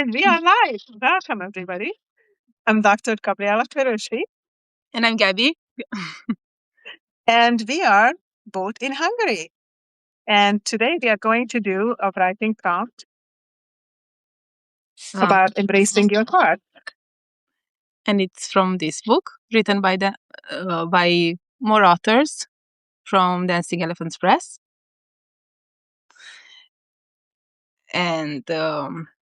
And we are live. Welcome, everybody. I'm Dr. Gabriella, And I'm Gabby. and we are both in Hungary. And today we are going to do a writing prompt about embracing your heart. And it's from this book written by more authors from dancingelephantspress. And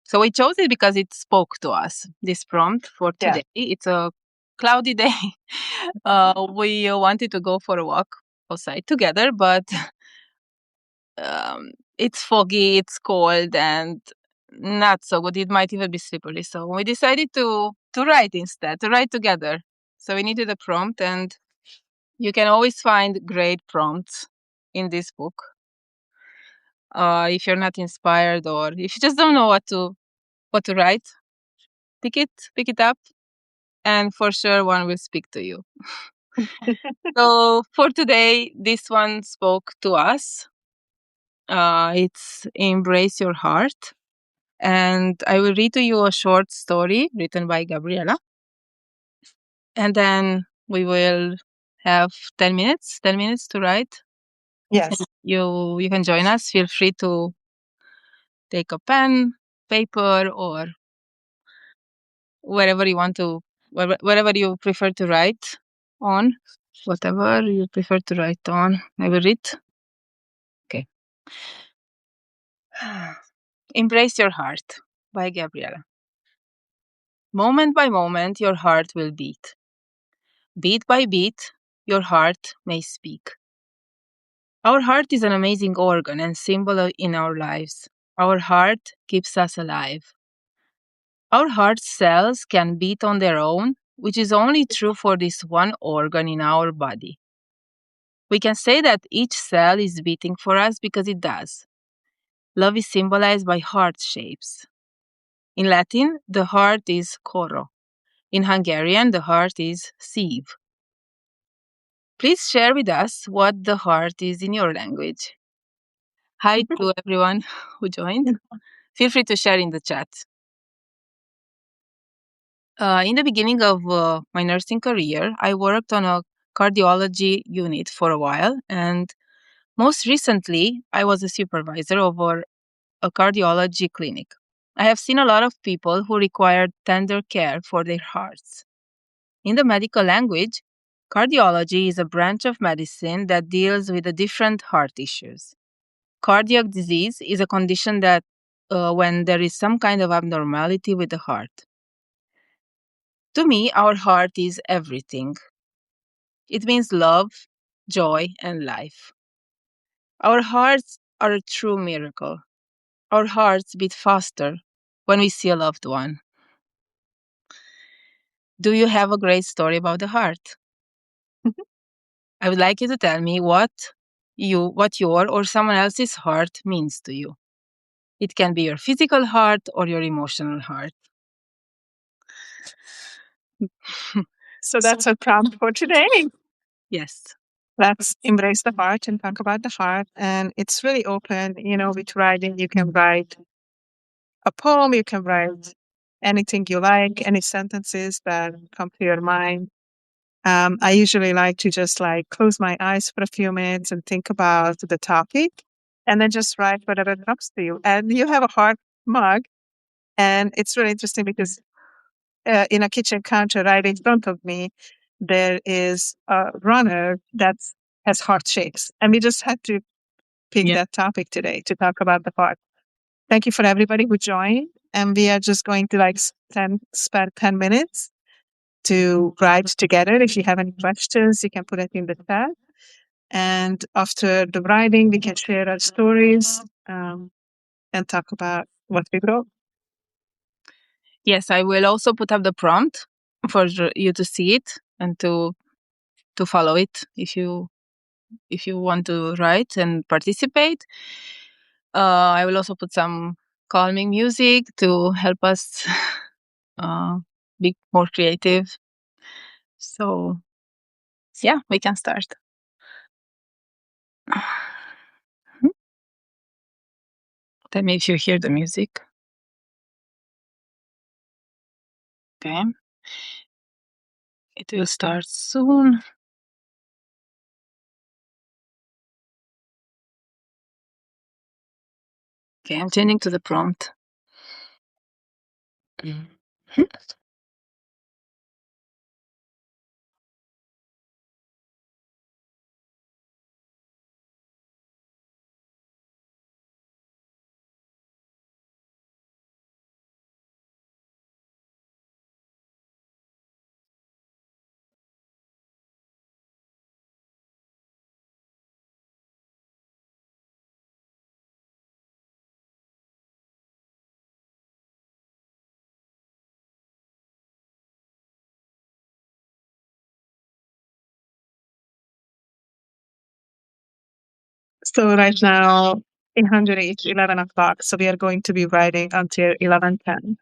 so we chose it because it spoke to us, this prompt for today. Yeah. It's a cloudy day. We wanted to go for a walk outside together, but it's foggy, it's cold, and not so good. It might even be slippery. So we decided to write instead, to write together. So we needed a prompt, and you can always find great prompts in this book. If you're not inspired or if you just don't know what to write, pick it up, and for sure one will speak to you. So for today, this one spoke to us. It's Embrace Your Heart. And I will read to you a short story written by Gabriella. And then we will have 10 minutes to write. Yes. You can join us. Feel free to take a pen, paper, or wherever you want to, wherever you prefer to write on, whatever you prefer to write on. I will read. Okay. Embrace Your Heart by Gabriella. Moment by moment, your heart will beat. Beat by beat, your heart may speak. Our heart is an amazing organ and symbol in our lives. Our heart keeps us alive. Our heart cells can beat on their own, which is only true for this one organ in our body. We can say that each cell is beating for us because it does. Love is symbolized by heart shapes. In Latin, the heart is coro. In Hungarian, the heart is szív. Please share with us what the heart is in your language. Hi to everyone who joined. Feel free to share in the chat. In the beginning of my nursing career, I worked on a cardiology unit for a while, and most recently, I was a supervisor over a cardiology clinic. I have seen a lot of people who require tender care for their hearts. In the medical language, cardiology is a branch of medicine that deals with the different heart issues. Cardiac disease is a condition that when there is some kind of abnormality with the heart. To me, our heart is everything. It means love, joy, and life. Our hearts are a true miracle. Our hearts beat faster when we see a loved one. Do you have a great story about the heart? I would like you to tell me what your or someone else's heart means to you. It can be your physical heart or your emotional heart. So that's our prompt for today. Yes. Let's embrace the heart and talk about the heart. And it's really open. With writing, you can write a poem, you can write anything you like, any sentences that come to your mind. I usually like to just close my eyes for a few minutes and think about the topic and then just write whatever comes to you. And you have a heart mug. And it's really interesting because in a kitchen counter right in front of me, there is a runner that has heart shapes. And we just had to pick that topic today to talk about the heart. Thank you for everybody who joined. And we are just going to spend 10 minutes to write together. If you have any questions, you can put it in the chat. And after the writing, we can share our stories and talk about what we wrote. Yes, I will also put up the prompt for you to see it and to follow it if you want to write and participate. I will also put some calming music to help us be more creative. So, yeah, we can start. Tell me if you hear the music. Okay. It will start soon. Okay, I'm changing to the prompt. So right now in Hungary it's 11 o'clock. So we are going to be writing until 11:10.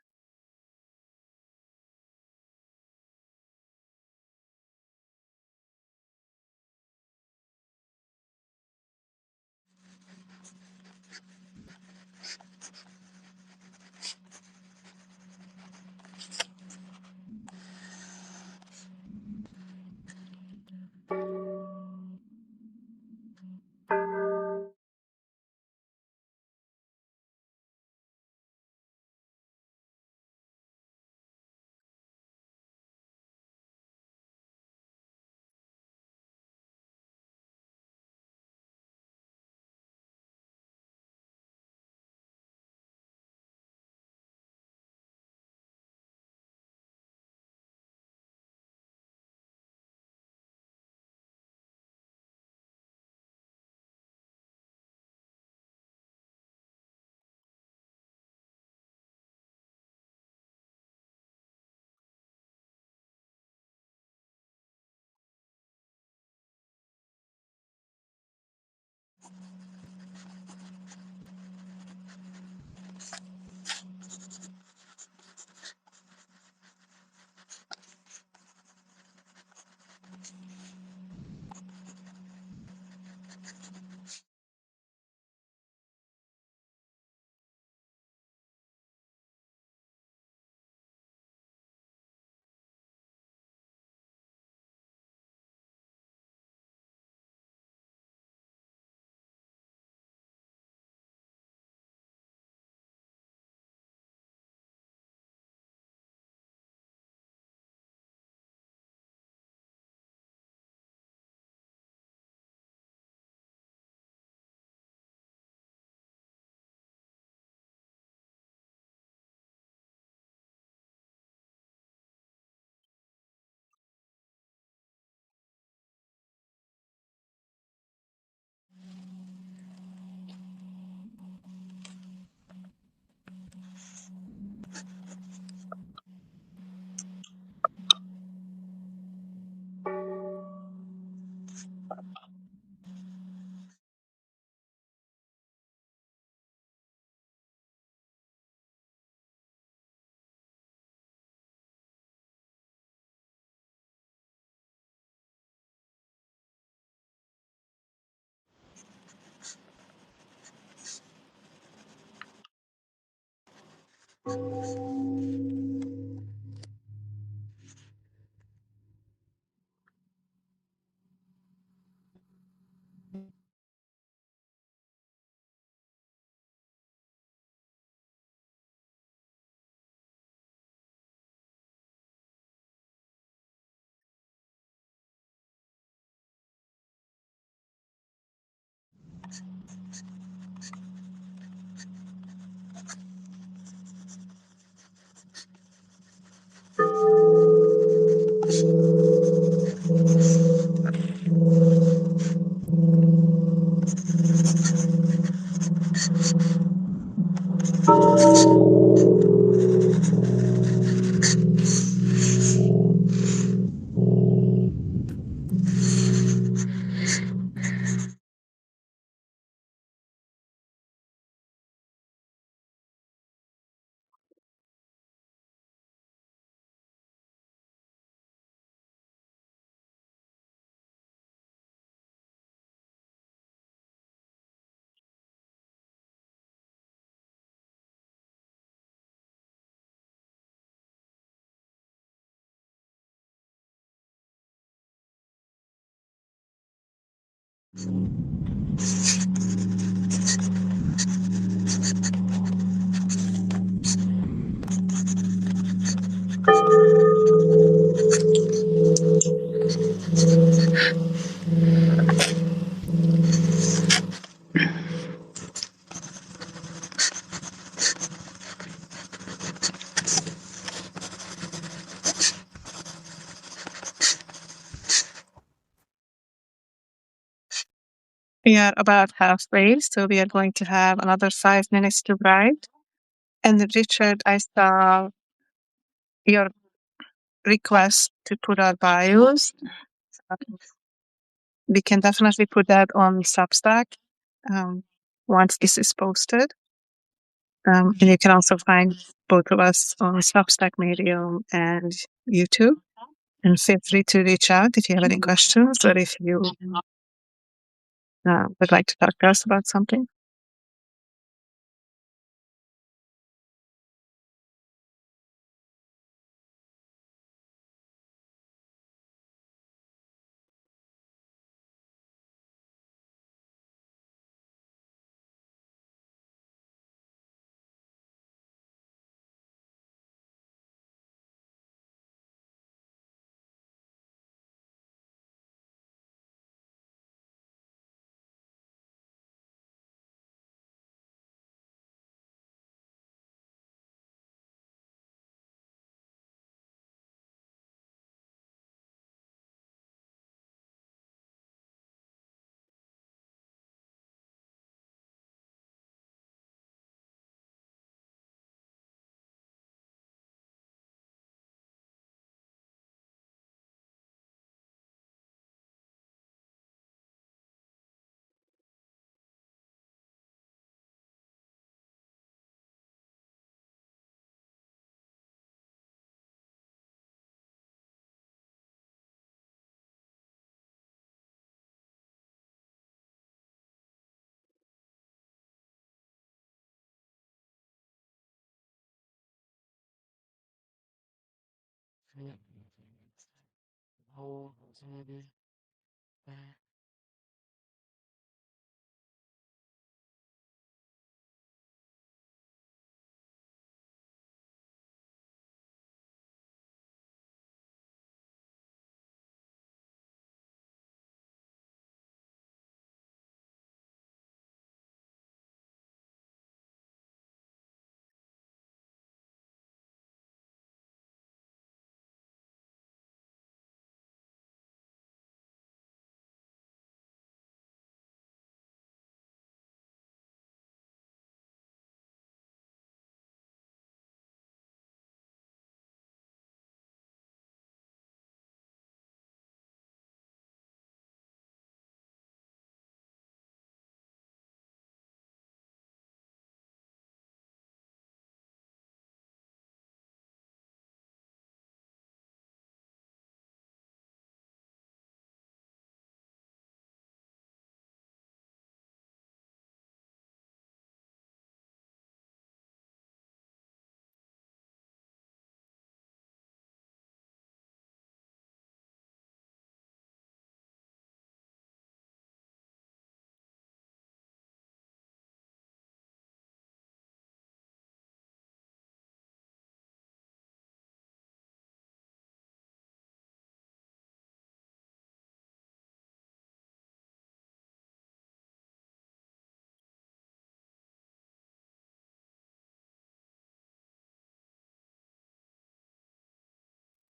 We are about halfway, so we are going to have another 5 minutes to write. And Richard, I saw your request to put our bios. Um, we can definitely put that on Substack um, once this is posted. And you can also find both of us on Substack, Medium, and YouTube. And feel free to reach out if you have any questions or if you would like to talk to us about something.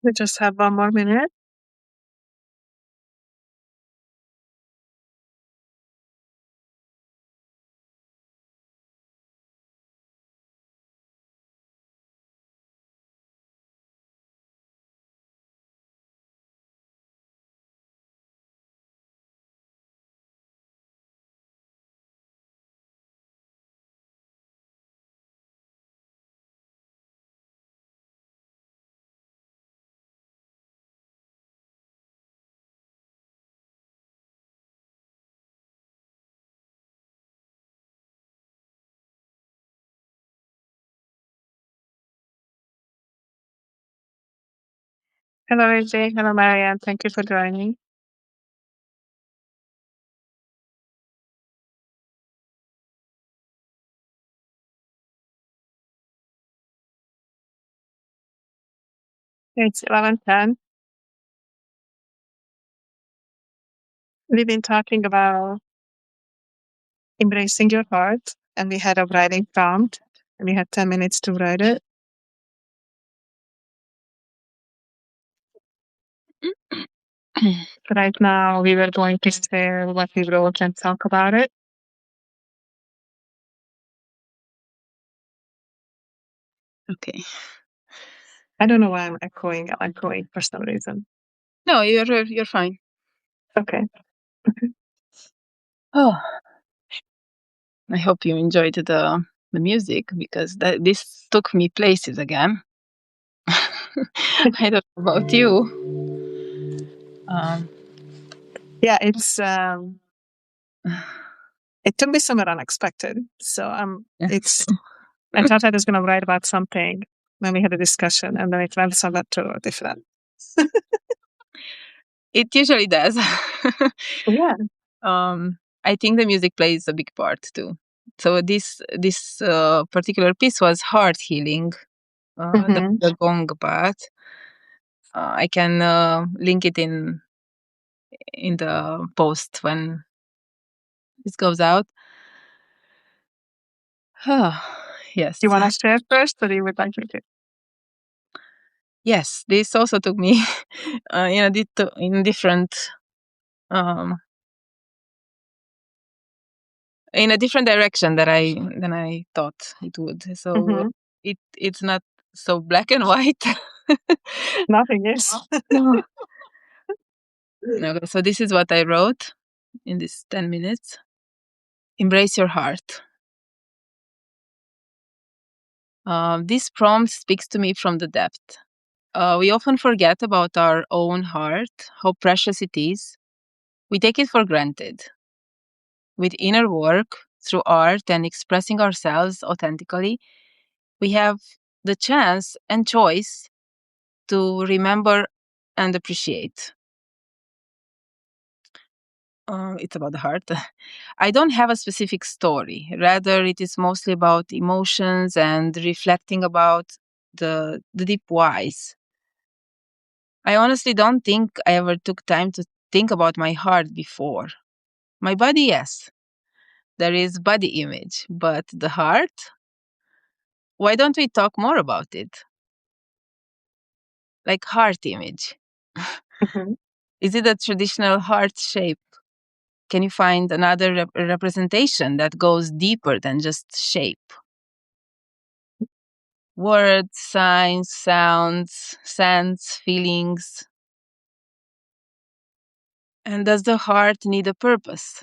We just have 1 more minute. Hello, AJ. Hello, Marianne. Thank you for joining. It's 11:10. We've been talking about embracing your heart, and we had a writing prompt, and we had 10 minutes to write it. Right now, we were going to share what we wrote and talk about it. Okay. I don't know why I'm echoing. I'm echoing for some reason. No, you're fine. Okay. Oh, I hope you enjoyed the music because this took me places again. I don't know about you. Um, Yeah, it took me somewhere unexpected. So yes. I thought I was going to write about something when we had a discussion, and then it went somewhere totally different. It usually does. Yeah. I think the music plays a big part too. So this particular piece was heart healing, Hmm. the gong bath. I can link it in the post when this goes out. You Yes, want to share first, or you would like me to? yes. This also took me in different um, in a different direction than I thought it would. So Hmm. it's not so black and white. Nothing is. No. Okay, so this is what I wrote in this 10 minutes. Embrace your heart. This prompt speaks to me from the depth. We often forget about our own heart, how precious it is. We take it for granted. With inner work, through art, and expressing ourselves authentically, we have the chance and choice to remember and appreciate. It's about the heart. I don't have a specific story. Rather, it is mostly about emotions and reflecting about the deep whys. I honestly don't think I ever took time to think about my heart before. My body, yes. There is body image, but the heart? Why don't we talk more about it? Like heart image. Hmm. Is it a traditional heart shape? Can you find another representation that goes deeper than just shape? Words, signs, sounds, scents, feelings. And does the heart need a purpose?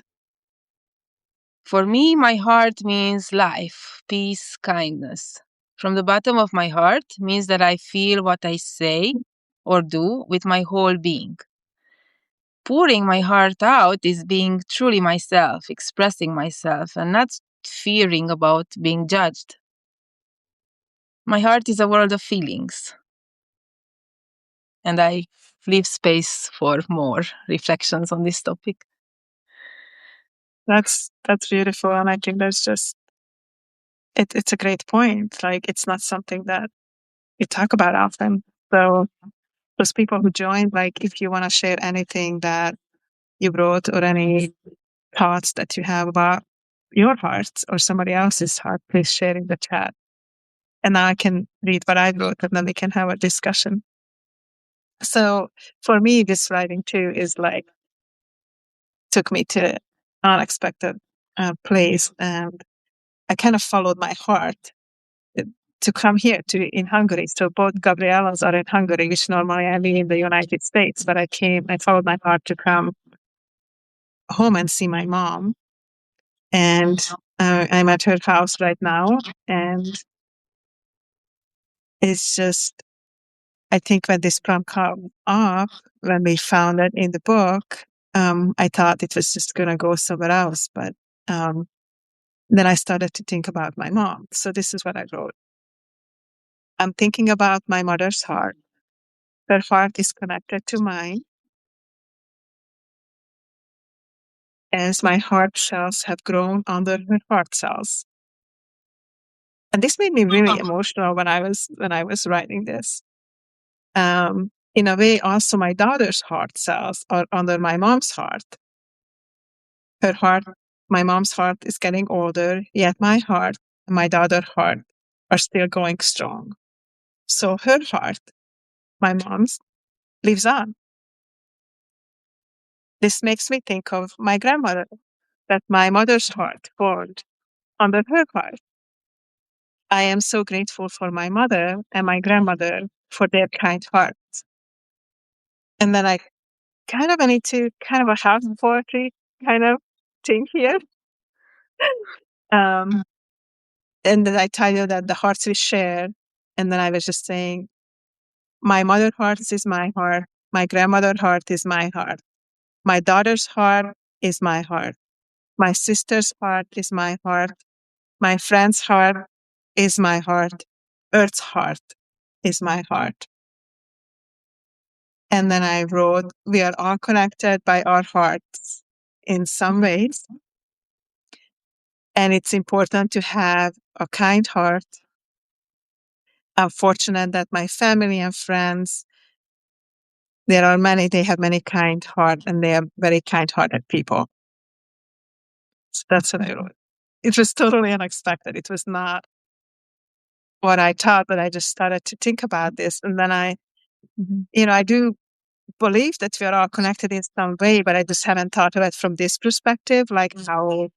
For me, my heart means life, peace, kindness. From the bottom of my heart means that I feel what I say or do with my whole being. Pouring my heart out is being truly myself, expressing myself, and not fearing about being judged. My heart is a world of feelings, and I leave space for more reflections on this topic. That's beautiful, and I think that's just it's a great point. Like it's not something that we talk about often. So those people who joined, like if you want to share anything that you wrote or any thoughts that you have about your heart or somebody else's heart, please share in the chat. And now I can read what I wrote, and then we can have a discussion. So for me, this writing too is like took me to unexpected place, and I kind of followed my heart uh, to come here to in Hungary. So both Gabriellas are in Hungary, which normally I live in the United States. But I followed my heart to come home and see my mom, and I'm at her house right now, and it's just I think when this prompt came up, when we found it in the book, I thought it was just going to go somewhere else, but um, then I started to think about my mom. So this is what I wrote. I'm thinking about my mother's heart. Her heart is connected to mine, as my heart cells have grown under her heart cells. And this made me really emotional when I was writing this. In a way, also my daughter's heart cells are under my mom's heart. Her heart, my mom's heart is getting older, yet my heart and my daughter's heart are still going strong. So her heart, my mom's, lives on. This makes me think of my grandmother, that my mother's heart formed under her heart. I am so grateful for my mother and my grandmother for their kind hearts. And then I kind of need to kind of a house poetry kind of thing here. Um, and then I tell you that the hearts we share. And then I was just saying, my mother's heart is my heart. My grandmother's heart is my heart. My daughter's heart is my heart. My sister's heart is my heart. My friend's heart is my heart. Earth's heart is my heart. And then I wrote, we are all connected by our hearts in some ways. And it's important to have a kind heart. I'm fortunate that my family and friends, there are many, they have many kind heart and they are very kind hearted people. So that's what I wrote. It was totally unexpected. It was not what I thought, but I just started to think about this. And then I do believe that we are all connected in some way, but I just haven't thought of it from this perspective, like how,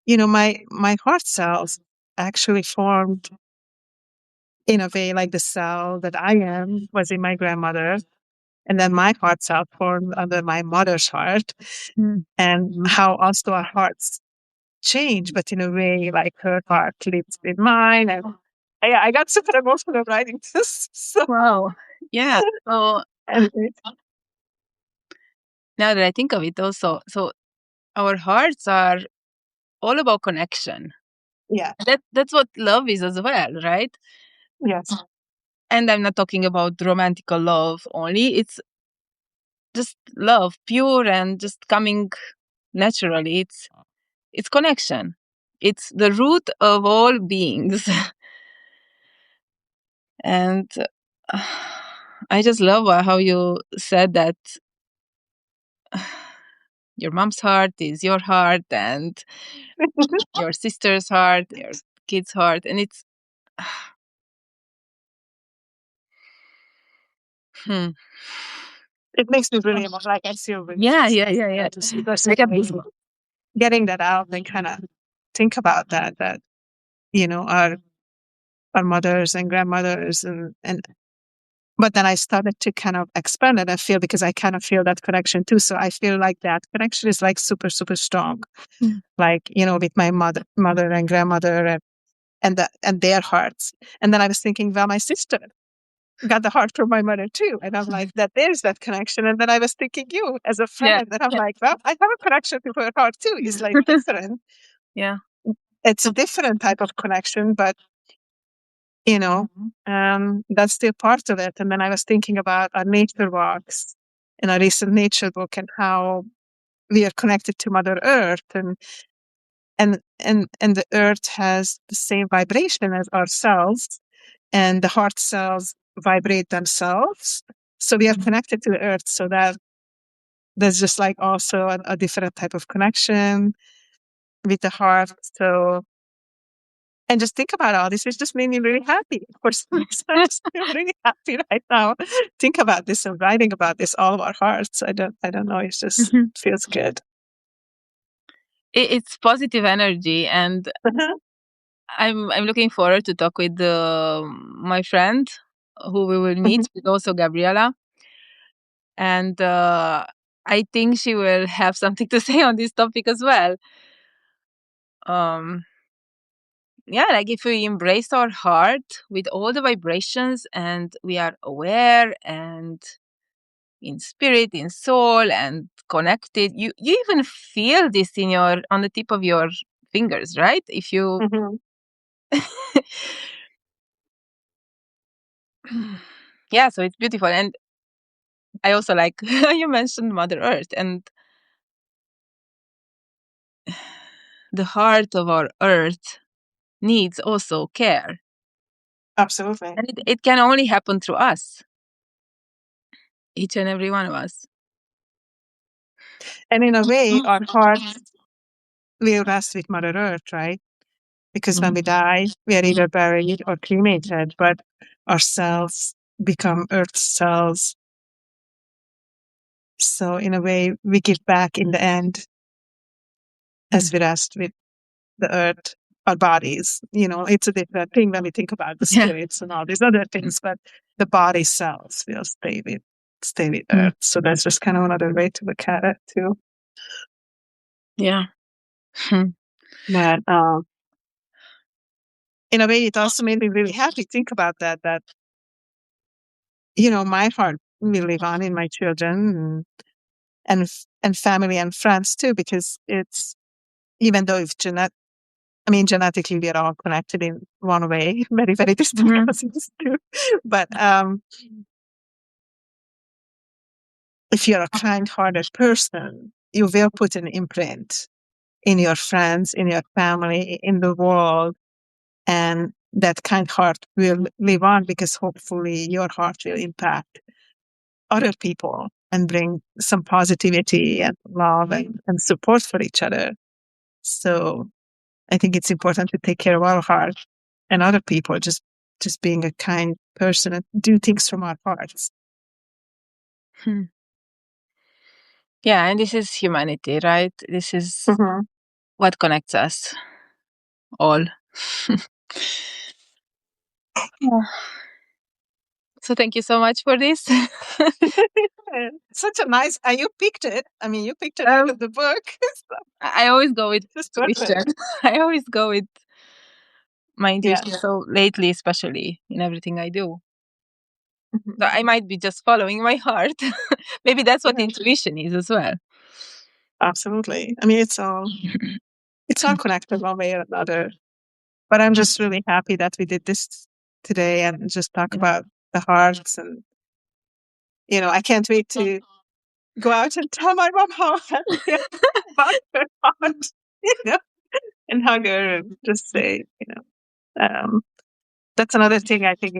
my heart cells actually formed in a way like the cell that I am was in my grandmother. And then my heart cell formed under my mother's heart. And how also our hearts change, but in a way like her heart lives in mine. And I got super emotional writing this. So Wow. Yeah. So anyway, now that I think of it also, so our hearts are all about connection. yeah, That's what love is as well, right? yes. And I'm not talking about romantic love only. It's just love, pure and just coming naturally. It's connection. It's the root of all beings. And I just love how you said that your mom's heart is your heart and your sister's heart, your kid's heart. And it's, hmm. It makes me really emotional. Like I feel really Yeah. just getting that out and kind of think about that our mothers and grandmothers and but then I started to kind of expand it. I feel because I kind of feel that connection too. So I feel like that connection is like super, super strong. Like, with my mother and grandmother and their hearts. And then I was thinking, well, my sister got the heart from my mother too. And I'm like, that there's that connection. And then I was thinking you as a Yeah. friend. And I'm like, well, I have a connection to her heart too. It's like different. Yeah. It's a different type of connection, but that's still part of it. And then I was thinking about our nature walks in a recent nature book and how we are connected to Mother Earth and the earth has the same vibration as ourselves and the heart cells vibrate themselves. So we are connected to the earth. So that's just like also a different type of connection with the heart. So and just think about all this. It just made me really happy. For some reason, I just feel really happy right now. Think about this and writing about this, all of our hearts. I don't know. It just feels good. It's positive energy, and I'm looking forward to talk with my friend who we will meet, with also Gabriella, and I think she will have something to say on this topic as well. Um, yeah, like if we embrace our heart with all the vibrations, and we are aware and in spirit, in soul, and connected, you even feel this on the tip of your fingers, right? If you Mhm. yeah, so it's beautiful. And I also like you mentioned Mother Earth, and the heart of our earth needs also care. Absolutely. And it can only happen through us. Each and every one of us. And in a way, our hearts will rest with Mother Earth, right? Because when we die, we are either buried or cremated, but our cells become Earth cells. So in a way, we give back in the end as we rest with the earth, our bodies. It's a different thing when we think about the Yeah. spirits and all these other things, but the body cells will stay with Mm. earth. So that's just kind of another way to look at it too. Yeah. But in a way, it also made me really happy to think about that, my heart will live on in my children and family and friends too, because it's, even though if genetically we are all connected in one way, very, very distant Mhm. cousins too. But if you're a kind-hearted person, you will put an imprint in your friends, in your family, in the world, and that kind heart will live on because hopefully your heart will impact other people and bring some positivity and love and support for each other. So I think it's important to take care of our heart and other people, just being a kind person and do things from our hearts. Hmm. Yeah, and this is humanity, right? This is Mm-hmm. what connects us all. Yeah. So thank you so much for this. Such a nice, you picked it. I mean, you picked it out of the book. So I always go with just intuition. perfect. I always go with my Yeah. intuition. So lately, especially in everything I do. So Mhm. I might be just following my heart. Maybe that's what Mhm. intuition is as well. Absolutely. I mean, it's all connected one way or another. But I'm just really happy that we did this today and just talk about the hearts. And I can't wait to go out and tell my mom how happy I am about her heart, you know, and hug her and just say, that's another thing I think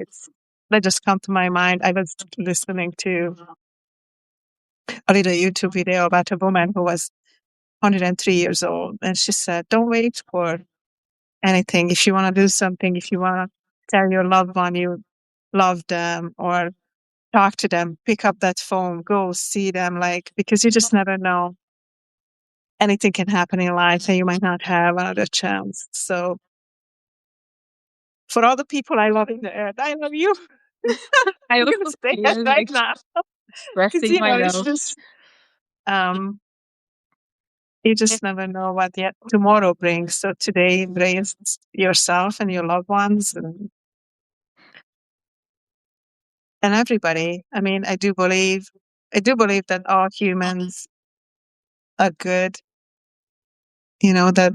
that just come to my mind. I was listening to a little YouTube video about a woman who was 103 years old. And she said, don't wait for anything. If you want to do something, if you want to tell your loved one you love them or talk to them, pick up that phone, go see them, because you just never know. Anything can happen in life and you might not have another chance. So for all the people I love in the earth, I love you. I I'm going to also say it feel right like now. Because, expressing my it's love. just, um, you just never know what yet tomorrow brings. So today, embrace yourself and your loved ones and everybody. I mean, I do believe that all humans are good, that,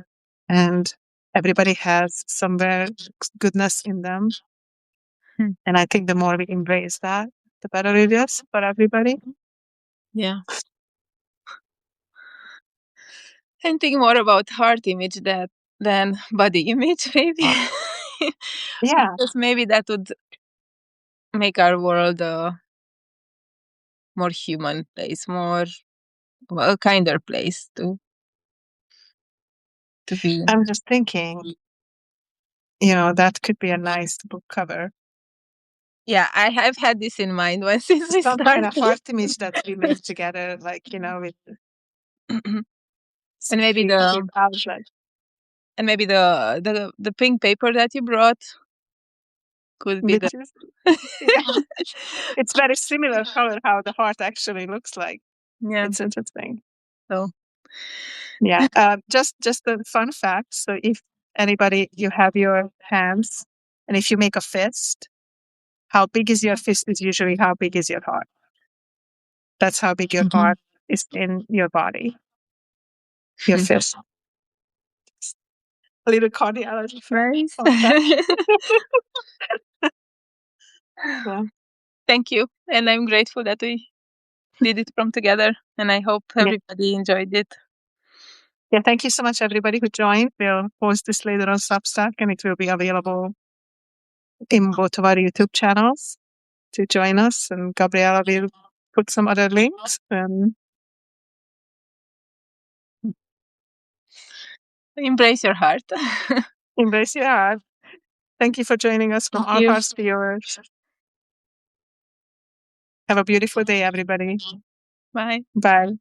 and everybody has somewhere goodness in them. Hmm. And I think the more we embrace that, the better it is for everybody. Yeah. And think more about heart image than body image, maybe. Yeah. Because maybe that would make our world a more human place, more a kinder place to be in. I'm just thinking, that could be a nice book cover. Yeah, I have had this in mind once since we Some kind started. of heart image that we make together, with and maybe creative outlet. the pink paper that you brought could be the Which is, yeah, it's very similar color how the heart actually looks like. yeah. It's interesting. So Yeah. Just a fun fact. So if anybody, you have your hands, and if you make a fist, how big is your fist is usually how big is your heart. That's how big your mhm. heart is in your body. Your fist. A little cardiology Nice. fun fact. Yeah. Thank you, and I'm grateful that we did it from together, and I hope Yeah. everybody enjoyed it. Yeah. Thank you so much, everybody who joined. We'll post this later on Substack, and it will be available in both of our YouTube channels to join us. And Gabriella will put some other links. Embrace your heart. Embrace your heart. Thank you for joining us from Thank Our you. Hearts to Yours. Have a beautiful day, everybody. Bye. Bye.